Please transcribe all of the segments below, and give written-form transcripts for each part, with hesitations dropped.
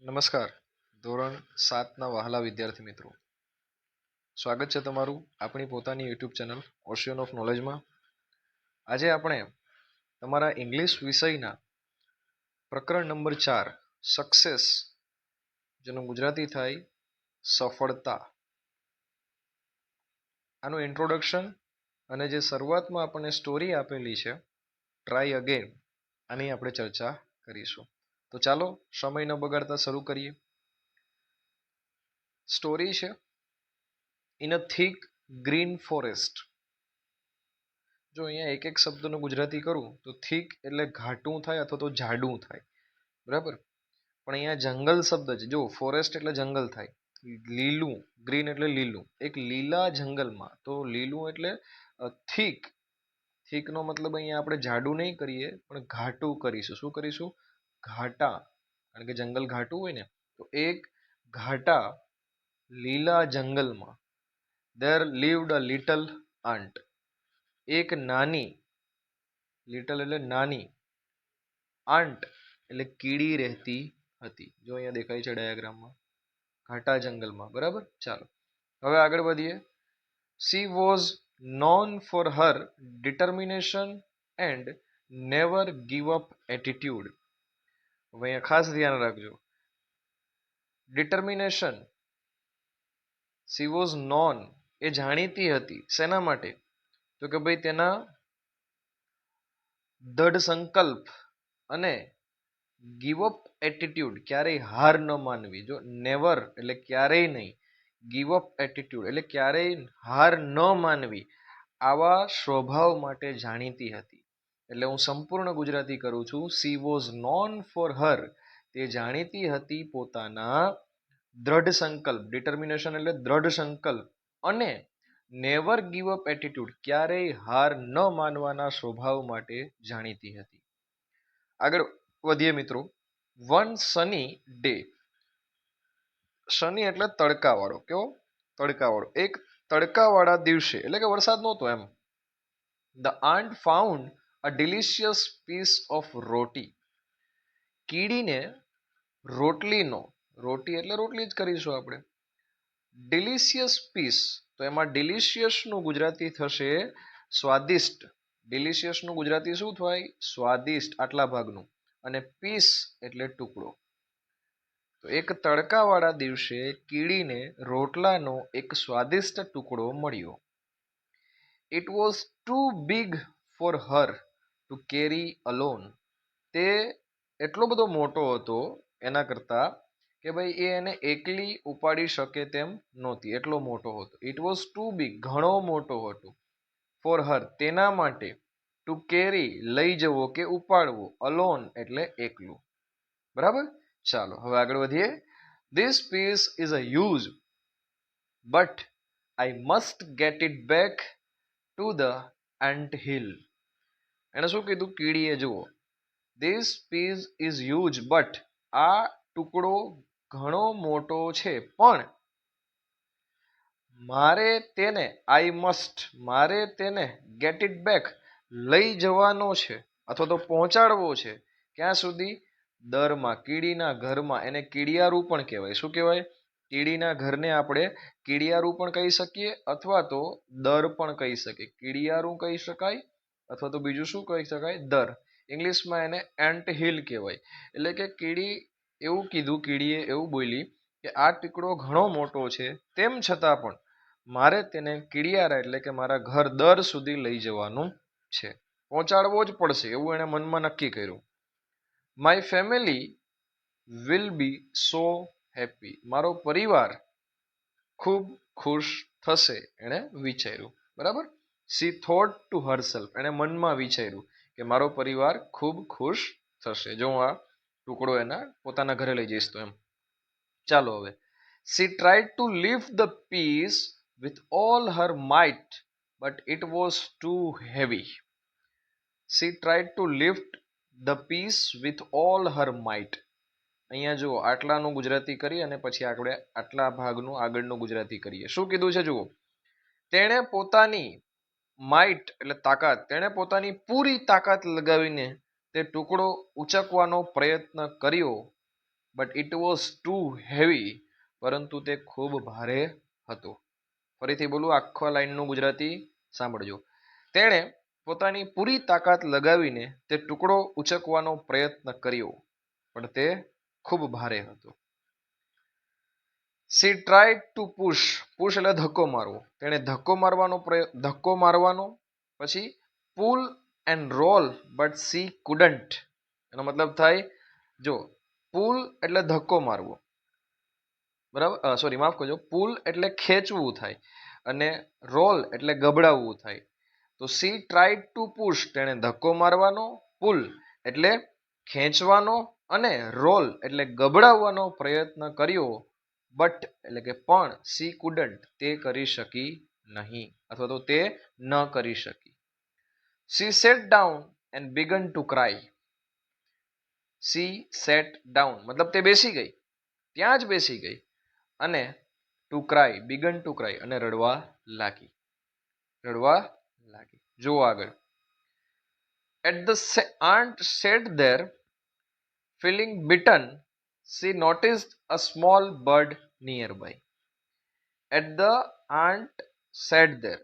નમસ્કાર. ધોરણ 7ના વહાલા વિદ્યાર્થી મિત્રો, સ્વાગત છે તમારું આપણી પોતાની યુટ્યુબ ચેનલ ઓશિયન ઓફ નોલેજમાં. આજે આપણે તમારા ઇંગ્લિશ વિષયના પ્રકરણ નંબર 4 સક્સેસ, જેનું ગુજરાતી થાય સફળતા, આનું ઇન્ટ્રોડક્શન અને જે શરૂઆતમાં આપણને સ્ટોરી આપેલી છે ટ્રાય અગેન, આની આપણે ચર્ચા કરીશું. તો ચાલો સમય ન બગાડતા શરૂ કરીએ. સ્ટોરી છે in a thick green forest. જો અહીંયા એક એક શબ્દનું ગુજરાતી કરું તો થીક એટલે ઘાટું થાય અથવા તો જાડું થાય, બરાબર. પણ અહીંયા જંગલ શબ્દ છે. જો ફોરેસ્ટ એટલે જંગલ થાય, લીલું, ગ્રીન એટલે લીલું, એક લીલા જંગલમાં. તો લીલું એટલે થીક. થીકનો મતલબ અહીંયા આપણે જાડું નહીં કરીએ પણ ઘાટું કરીશું. શું કરીશું? ઘાટા. કારણ કે જંગલ ઘાટું હોય ને, તો એક ઘાટા લીલા જંગલમાં there lived a little ant. એક નાની, લિટલ એટલે નાની, આંટ એટલે કીડી રહેતી હતી. જો અહીંયા દેખાય છે ડાયાગ્રામમાં, ઘાટા જંગલમાં, બરાબર. ચાલો હવે આગળ વધીએ. she was known for her determination and never give up attitude. હવે અહીંયા ખાસ ધ્યાન રાખજો, ડિટર્મિનેશન. she was known, એ જાણીતી હતી. શેના માટે? તો કે ભાઈ તેના દૃઢ સંકલ્પ અને ગીવ અપ એટીટ્યુડ, ક્યારેય હાર ન માનવી. જો નેવર એટલે ક્યારેય નહીં, ગીવ અપ એટીટ્યુડ એટલે ક્યારેય હાર ન માનવી, આવા સ્વભાવ માટે જાણીતી હતી. એટલે હું સંપૂર્ણ ગુજરાતી કરું છું. She was known for her, તે જાણીતી હતી પોતાના દૃઢ સંકલ્પ, ડિટર્મિનેશન એટલે દૃઢ સંકલ્પ, અને નેવર ગીવ અપ એટીટ્યુડ, ક્યારેય હાર ન માનવાના સ્વભાવ માટે જાણીતી હતી. આગળ વધીએ મિત્રો. One Sunny day. શનિ એટલે તડકાવાળો. કેવો? તડકાવાળો. એક તડકાવાળા દિવસે, એટલે કે વરસાદ નહોતો એમ. The ant found a delicious piece of roti. કીડીને રોટલીનો, રોટી એટલે રોટલી જ કરીશું આપણે, ડિલિશિયસ પીસ, તો એમાં ડિલિશિયસનું ગુજરાતી થશે સ્વાદિષ્ટ. ડિલિશિયસનું ગુજરાતી શું થાય? સ્વાદિષ્ટ, આટલા ભાગનું. અને પીસ એટલે ટુકડો. તો એક તડકાવાળા દિવસે કીડીને રોટલાનો એક સ્વાદિષ્ટ ટુકડો મળ્યો. It was too big for her to carry alone. તે એટલો બધો મોટો હતો એના કરતા કે ભાઈ એ એને એકલી ઉપાડી શકે તેમ નહોતી, એટલો મોટો હતો. ઇટ વોઝ ટુ બિગ, ઘણો મોટો હતો. ફોર હર, તેના માટે. ટુ કેરી, લઈ જવો કે ઉપાડવો. અલોન એટલે એકલું, બરાબર. ચાલો હવે આગળ વધીએ. This piece is a huge, but I must get it back to the ant hill. એને શું કીધું? કીડીએ જુઓ, this piece is huge, but આ ટુકડો ઘણો મોટો છે, પણ મારે તેને, આઈ મસ્ટ, મારે તેને ગેટ ઇટ બેક, લઈ જવાનો છે અથવા તો પહોંચાડવો છે. ક્યાં સુધી? દરમાં, કીડીના ઘરમાં. એને કીડિયારું પણ કહેવાય. શું કહેવાય? કીડીના ઘરને આપણે કીડિયારું પણ કહી શકીએ અથવા તો દર પણ કહી શકીએ. કીડિયારું કહી શકાય અથવા તો બીજું શું કહી શકાય? દર. ઇંગ્લિશમાં એને એન્ટ હિલ કહેવાય. એટલે કે કીડી એવું કીધું, કીડીએ એવું બોલી કે આ ટુકડો ઘણો મોટો છે, તેમ છતાં પણ મારે તેને કીડિયારા એટલે કે મારા ઘર દર સુધી લઈ જવાનું છે, પહોંચાડવો જ પડશે, એવું એણે મનમાં નક્કી કર્યું. My family will be so happy. મારો પરિવાર ખૂબ ખુશ થશે, એણે વિચાર્યું, બરાબર. સી થોટ ટુ હરસેલ્ફ, એણે મનમાં વિચાર્યું કે મારો પરિવાર ખૂબ ખુશ થશે જો હું આ ટુકડો એના પોતાના ઘરે લઈ જઈશ તો એમ. ચાલો હવે. She tried to lift the piece with all her might, but it was too heavy. She tried to lift the piece with all her might. અહીંયા જુઓ, આટલાનું ગુજરાતી કરી અને પછી આપણે આટલા ભાગનું આગળનું ગુજરાતી કરીએ. શું કીધું છે જુઓ, તેણે પોતાની માઇટ એટલે તાકાત, તેણે પોતાની પૂરી તાકાત લગાવીને તે ટુકડો ઉચકવાનો પ્રયત્ન કર્યો, but it was too heavy, પરંતુ તે ખૂબ ભારે હતો. ફરીથી બોલું, આખો લાઈનનું ગુજરાતી સાંભળજો. તેણે પોતાની પૂરી તાકાત લગાવીને તે ટુકડો ઉચકવાનો પ્રયત્ન કર્યો, પણ તે ખૂબ ભારે હતો. She tried to push, push એટલે ધક્કો મારવો. તેણે ધક્કો મારવાનો, પછી pull and roll but she couldn't. એનો મતલબ થાય, જો પુલ એટલે ધક્કો મારવો, બરાબર, સોરી માફ કરજો, પુલ એટલે ખેંચવું થાય અને રોલ એટલે ગબડાવવું થાય. તો સી ટ્રાઈડ ટુ પુશ, તેણે ધક્કો મારવાનો, પુલ એટલે ખેંચવાનો અને રોલ એટલે ગબડાવવાનો પ્રયત્ન કર્યો, બટ એટલે કે પણ સી કુડન્ટ, તે કરી શકી નહીં, અથવા તો તે ન કરી શકી. C set down and began to cry. C set down મતલબ તે બેસી ગઈ, ત્યાં જ બેસી ગઈ, અને two cry, began to cry, અને રડવા લાગી. જુઓ આગળ. At the aunt sat there, feeling bitten, she noticed a small bird nearby. At the aunt sat there,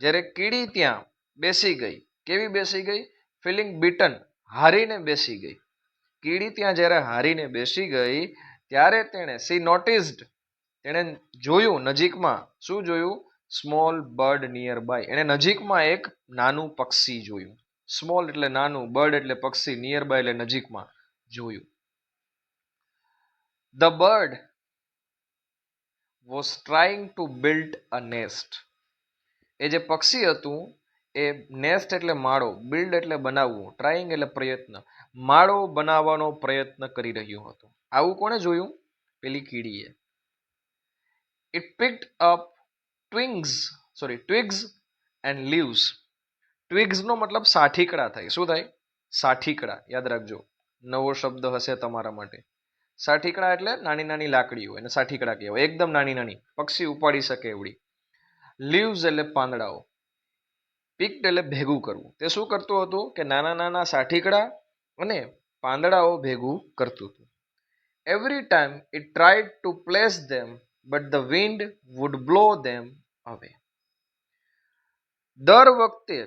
જ્યારે કીડી ત્યાં બેસી ગઈ, કેવી બેસી ગઈ? ફિલિંગ બીટન, હારીને બેસી ગઈ. કીડી ત્યાં જ્યારે હારીને બેસી ગઈ ત્યારે તેણે સી નોટિસ્ડ, તેણે જોયું નજીકમાં, શું જોયું? સ્મોલ બર્ડ નિયર બાય, એણે નજીકમાં એક નાનું પક્ષી જોયું. સ્મોલ એટલે નાનું, બર્ડ એટલે પક્ષી, નિયર બાય એટલે નજીકમાં જોયું. The bird was trying to build a nest. એ જે પક્ષી હતું એ નેસ્ટ એટલે માળો, બિલ્ડ એટલે બનાવવું, ટ્રાઇંગ એટલે પ્રયત્ન, માળો બનાવવાનો પ્રયત્ન કરી રહ્યું હતું. આવું કોણે જોયું? પેલી કીડીએ. It picked up twigs and leaves. twigs નો મતલબ સાઠીકડા થાય. શું થાય? સાઠીકડા. યાદ રાખજો, નવો શબ્દ હશે તમારા માટે. સાઠીકડા એટલે નાની નાની લાકડીઓ, એને સાઠીકડા કહેવાય. એકદમ નાની નાની, પક્ષી ઉપાડી શકે એવડી. લીવ્સ એટલે પાંદડાઓ. પિક્ડ એટલે ભેગું કરવું. તે શું કરતું હતું કે નાના નાના સાઠીકડા અને પાંદડાઓ ભેગું કરતું હતું. Every time it tried to place them but the wind would blow them away. દર વખતે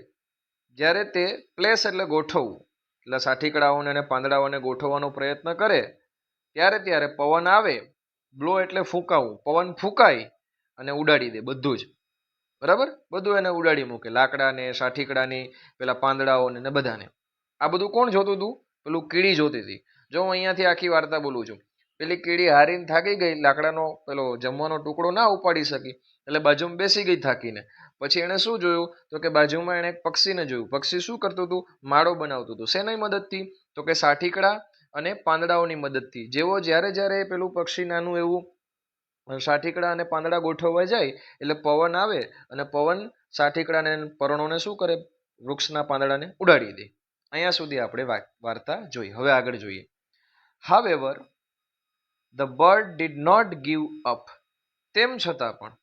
જ્યારે તે પ્લેસ એટલે ગોઠવવું, એટલે સાઠીકડાઓને અને પાંદડાઓને ગોઠવવાનો પ્રયત્ન કરે ત્યારે પવન આવે, બ્લો એટલે ફૂંકાવું, પવન ફૂંકાય અને ઉડાડી દે બધું જ, બરાબર, બધું એને ઉડાડી મૂકે, લાકડાને, સાઠીકડાની, પેલા પાંદડાઓને ને બધાને. આ બધું કોણ જોતું હતું? પેલું કીડી જોતી હતી. જો હું અહીંયાથી આખી વાર્તા બોલું છું. પેલી કીડી હારીને થાકી ગઈ, લાકડાનો પેલો જમવાનો ટુકડો ના ઉપાડી શકી, એટલે બાજુમાં બેસી ગઈ થાકીને. પછી એને શું જોયું? તો કે બાજુમાં એને એક પક્ષીને જોયું. પક્ષી શું કરતું હતું? માળો બનાવતું હતું. શેની મદદથી? તો કે સાઠીકડા અને પાંદડાઓની મદદથી. જ્યારે પેલું પક્ષી નાનું એવું સાઠીકડા અને પાંદડા ગોઠવવા જાય એટલે પવન આવે અને પવન સાઠીકડાને પર્ણોને શું કરે? વૃક્ષના પાંદડાને ઉડાડી દે. અહીંયા સુધી આપણે વાર્તા જોઈ. હવે આગળ જોઈએ. However, the bird did not give up. તેમ છતાં પણ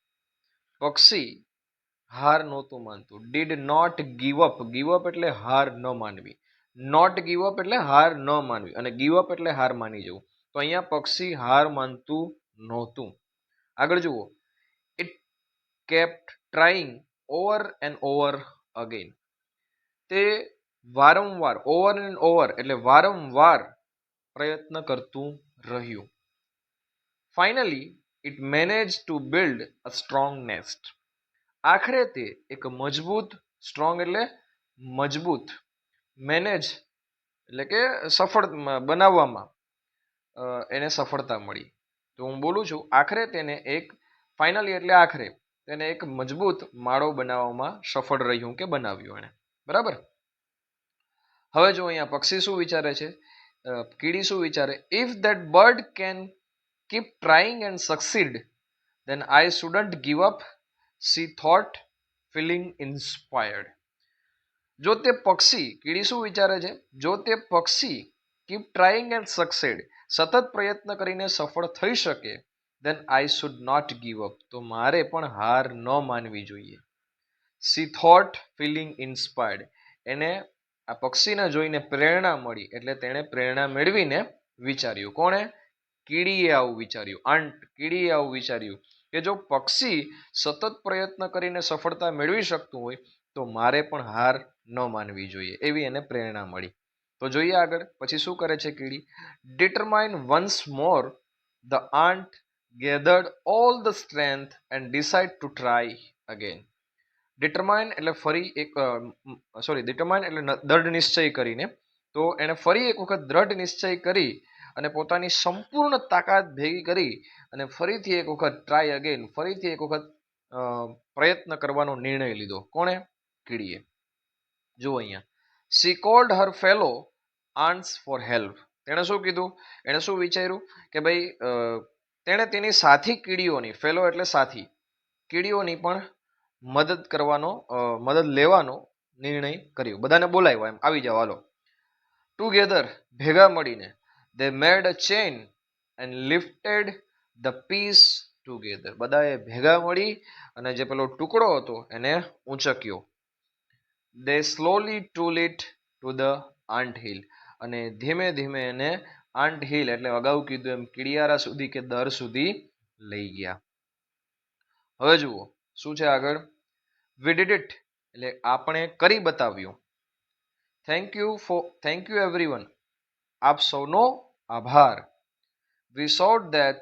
પક્ષી હાર નહોતું માનતું. Did not give up. Give up એટલે હાર ન માનવી. નોટ ગીવ અપ એટલે હાર ન માનવી, અને ગીવ અપ એટલે હાર માની જવું. તો અહીંયા પક્ષી હાર માનતું નહોતું. આગળ જુઓ. It kept trying over and over again. તે વારંવાર, ઓવર એન્ડ ઓવર એટલે વારંવાર પ્રયત્ન કરતું રહ્યું. Finally it manage two build a strong nest. આખરે તે એક મજબૂત, સ્ટ્રોંગ એટલે મજબૂત, મેનેજ એટલે કે સફળ બનાવવામાં એને સફળતા મળી. તો હું બોલું છું, આખરે તેને એક, ફાઇનલી એટલે આખરે, તેને એક મજબૂત માળો બનાવવામાં સફળ રહ્યું કે બનાવ્યું એને, બરાબર. હવે જો અહીંયા પક્ષી શું વિચારે છે, કીડી શું વિચારે? If that bird can keep trying and succeed then I shouldn't give up, she thought, feeling inspired. જો તે પક્ષી, કીડી શું વિચારે છે? જો તે પક્ષી કીપ ટ્રાઈંગ એન્ડ સક્સીડ, સતત પ્રયત્ન કરીને સફળ થઈ શકે, then I should not give up, તો મારે પણ હાર ન માનવી જોઈએ. she thought, feeling inspired. એને આ પક્ષીને જોઈને પ્રેરણા મળી, એટલે તેણે પ્રેરણા મેળવીને વિચાર્યું. કોણે? કીડીએ આવું વિચાર્યું, આંટ કીડીએ આવું વિચાર્યું કે જો પક્ષી સતત પ્રયત્ન કરીને સફળતા મેળવી શકતું હોય તો મારે પણ હાર ન માનવી જોઈએ, એવી એને પ્રેરણા મળી. તો જોઈએ આગળ પછી શું કરે છે કીડી. Determine once more the aunt gathered all the strength and decide to try again. Determine એટલે ફરી એક ડિટરમાઇન એટલે દ્રઢ નિશ્ચય કરીને, તો એણે ફરી એક વખત દ્રઢ નિશ્ચય કરી અને પોતાની સંપૂર્ણ તાકાત ભેગી કરી અને ફરીથી એક વખત ટ્રાય અગેન, ફરીથી એક વખત પ્રયત્ન કરવાનો નિર્ણય લીધો. કોણે? કીડીએ. જુઓ અહીંયા, C cold Har fellow aunts for help. તેણે શું કીધું? એણે શું વિચાર્યું કે ભાઈ તેણે તેની સાથી કીડીઓની, ફેલો એટલે સાથી, કીડીઓની પણ મદદ કરવાનો, મદદ લેવાનો નિર્ણય કર્યો. બધાને બોલાવ્યા, એમ આવી જાવ હાલો. ટુગેધર ભેગા મળીને, they made a chain and lifted the piece together. બધાએ ભેગા મળી અને જે પેલો ટુકડો હતો એને ઊંચક્યો. they slowly tool it to the ant hill. અને ધીમે ધીમે એને આંટ હિલ એટલે અગાઉ કીધું એમ કીડિયારા સુધી કે દર સુધી લઈ ગયા. હવે જુઓ શું છે આગળ. we did it એટલે આપણે કરી બતાવ્યું. થેન્ક યુ એવરીવન, આપ સૌનો આભાર. we showed that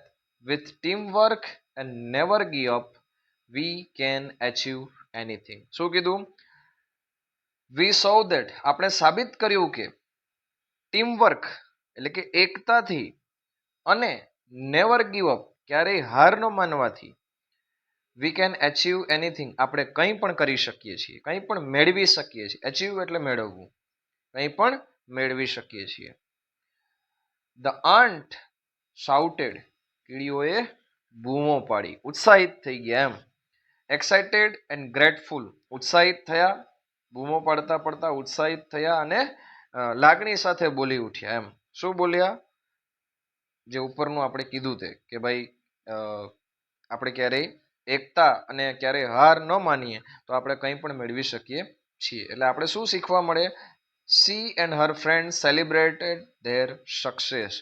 with teamwork and never give up we can achieve anything. શું કીધું? we saw that આપણે સાબિત કર્યું કે ટીમવર્ક એટલે કે એકતાથી અને નેવર ગીવ અપ ક્યારેય હાર ન માનવાથી વી કેન અચીવ એનીથિંગ આપણે કંઈ પણ કરી શકીએ છીએ, કંઈ પણ મેળવી શકીએ છીએ. અચીવ એટલે મેળવવું, કંઈ પણ મેળવી શકીએ છીએ. ધ આન્ટ શાઉટેડ કીડીઓએ બૂમો પાડી, ઉત્સાહિત થઈ ગયા એમ. એક્સાઇટેડ એન્ડ ગ્રેટફુલ ઉત્સાહિત થયા, બૂમો પાડતા પડતા ઉત્સાહિત થયા અને લાગણી સાથે બોલી ઉઠ્યા એમ. શું બોલ્યા? જે ઉપરનું આપણે કીધું તે કે ભાઈ આપણે ક્યારેય એકતા અને ક્યારેય હાર ન માનીએ તો આપણે કંઈ પણ મેળવી શકીએ છીએ. એટલે આપણે શું શીખવા મળે? C and her friend celebrated there success.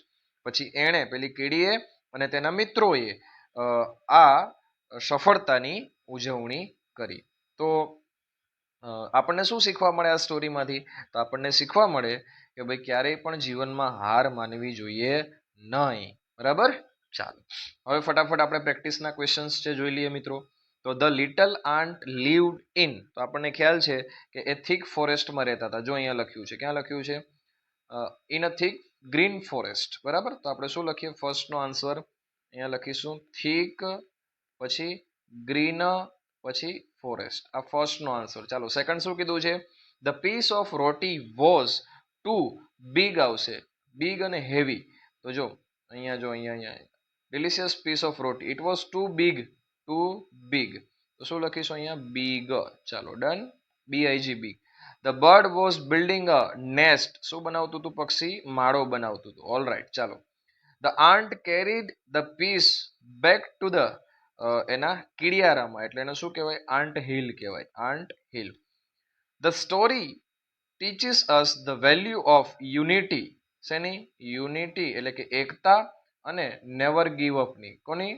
પછી એણે પેલી કીડીએ અને તેના મિત્રોએ આ સફળતાની ઉજવણી કરી. તો આપણને શું શીખવા મળે આ સ્ટોરીમાંથી? તો આપણને શીખવા મળે કે ભાઈ ક્યારેય પણ જીવનમાં હાર માનવી જોઈએ નહીં. બરાબર? ચાલો હવે ફટાફટ આપણે પ્રેક્ટિસના ક્વેશ્ચન્સ છે જોઈ લઈએ મિત્રો. તો ધ લિટલ આન્ટ લીવ્ડ ઇન, તો આપણને ખ્યાલ છે કે એ થીક ફોરેસ્ટમાં રહેતા હતા. જો અહીંયા લખ્યું છે, ક્યાં લખ્યું છે? In a thick green forest. બરાબર? તો આપણે શું લખીએ? ફર્સ્ટનો આન્સર અહીંયા લખીશું થીક, પછી ગ્રીન, પછી ફોરેસ્ટ. આ ફર્સ્ટનો આન્સર. ચાલો સેકન્ડ શું કીધું છે? The piece of roti was too big આવશે, બિગ અને હેવી. તો જો અહીંયા delicious piece of roti, it was too big, too big. તો શું લખીશું અહીંયા? બિગ. ચાલો done, B I G big. The bird was building a nest. શું બનાવતું હતું પક્ષી? માળો બનાવતું હતું. All right. ચાલો the ant carried the piece back to the એના કીડિયારામાં, એટલે એને શું કહેવાય? આન્ટ હિલ કહેવાય, ant hill. The story teaches us the value of unity. શેની? યુનિટી એટલે કે એકતા, અને નેવર ગીવ અપની. કોની?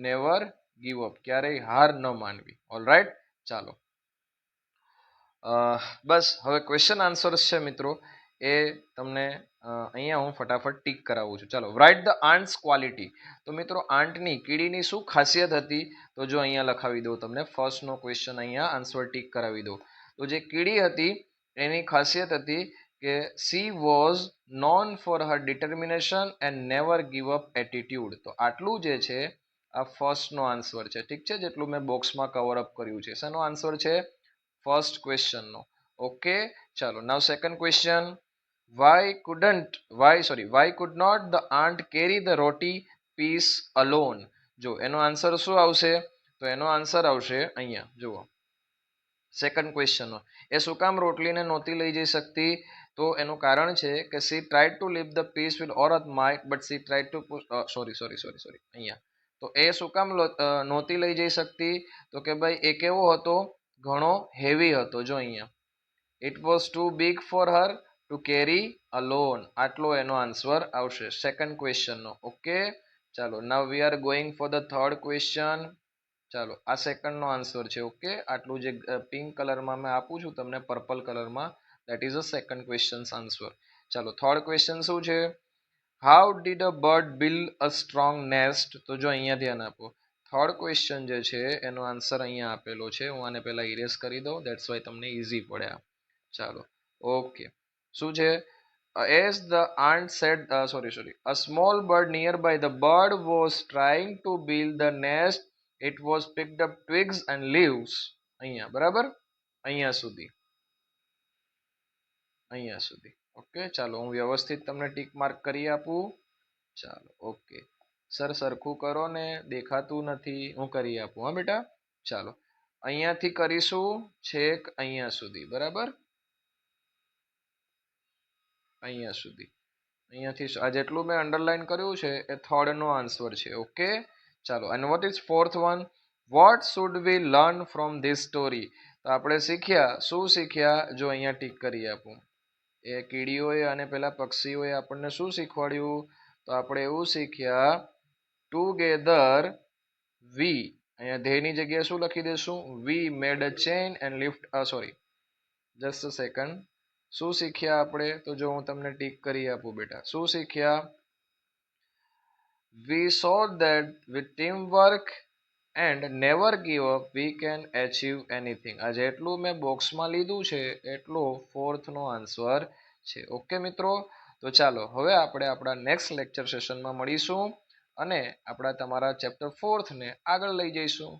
નેવર ગીવ અપ, ક્યારેય હાર ન માનવી. All right. ચાલો બસ હવે ક્વેશ્ચન આન્સર્સ છે મિત્રો, એ તમને અહીંયા હું ફટાફટ ટીક કરાવું છું. ચાલો રાઇટ ધ આન્ટ્સ ક્વોલિટી. તો મિત્રો આંટની, કીડીની શું ખાસિયત હતી? તો જો અહીંયા લખાવી દો તમને. ફર્સ્ટનો ક્વેશ્ચન અહીંયા આન્સર ટીક કરાવી દો. તો જે કીડી હતી એની ખાસિયત હતી કે she was known for her determination and never give up attitude. તો આટલું જે છે આ ફર્સ્ટનો આન્સર છે. ઠીક છે? જેટલું મેં બોક્સમાં કવર અપ કર્યું છે. શેનો આન્સર છે? ફર્સ્ટ ક્વેશ્ચનનો. ઓકે ચાલો now second question. why could not the ant carry the roti piece alone? જો એનો આન્સર શું આવશે? તો એનો આન્સર આવશે અહીંયા જુઓ સેકન્ડ ક્વેશ્ચન. એ શું કામ રોટલીને નહોતી લઈ જઈ શકતી? તો એનું કારણ છે કે she tried to leave the piece with or mike but she tried to sorry અહીંયા. તો એ શું કામ નહોતી લઈ જઈ શકતી? તો કે ભાઈ એ કેવો હતો? ઘણો હેવી હતો. જો અહીંયા it was too big for her to carry alone. આટલો એનો આન્સર આવશે સેકન્ડ ક્વેશ્ચનનો. ઓકે ચાલો now we are going for the third question. ચાલો આ સેકન્ડનો આન્સર છે. ઓકે, આટલું જે પિંક કલરમાં મેં આપું છું તમને પર્પલ કલરમાં, that is a second question answer. ચાલો થર્ડ ક્વેશ્ચન શું છે? How did a bird build a strong nest? તો જો અહીંયા ધ્યાન આપો, થર્ડ ક્વેશ્ચન જે છે એનો આન્સર અહીંયા આપેલો છે. હું આને પહેલા ઇરેઝ કરી દઉં, દેટ્સ વાય તમને ઇઝી પડે આ. ચાલો ઓકે, શું છે? As the aunt said, a small bird nearby. The bird was trying to build the nest. It was picked up twigs and leaves. અહીંયા બરાબર, અહીંયા સુધી, અહીંયા સુધી. ઓકે, ચાલો હું વ્યવસ્થિત તમને ટીક માર્ક કરી આપું. ચાલો ઓકે, સર સરખું કરો ને, દેખાતું નથી, હું કરી આપું હા બેટા. ચાલો અહીંયાથી કરીશું છેક અહીંયા સુધી, બરાબર, અહીંયા સુધી. અહીંયાથી આ જેટલું મેં અંડરલાઈન કર્યું છે એ થર્ડ નો આન્સર છે. ઓકે, ચાલો and what is fourth one? What should we learn from this story? તો આપણે શીખ્યા, શું શીખ્યા? જો અહીંયા ટીક કરી આપું. એ કીડીઓએ અને પેલા પક્ષીઓએ આપણને શું શીખવાડ્યું? તો આપણે એવું શીખ્યા, ટુગેધર વી, અહીંયા ધેયની જગ્યાએ શું લખી દેશું? We made a chain and lift, sorry just a second. શું શીખ્યા આપણે? તો જો હું તમને ટીક કરી આપું બેટા, શું શીખ્યા? વી સો that with teamwork and never give up we can achieve anything. આ જેટલું મેં બોક્સમાં લીધું છે એટલું ફોર્થ નો આન્સર છે. ઓકે મિત્રો, તો ચાલો હવે આપણે આપણા નેક્સ્ટ લેક્ચર સેશનમાં મળીશું અને આપણા તમારા ચેપ્ટર 4 ને આગળ લઈ જઈશું.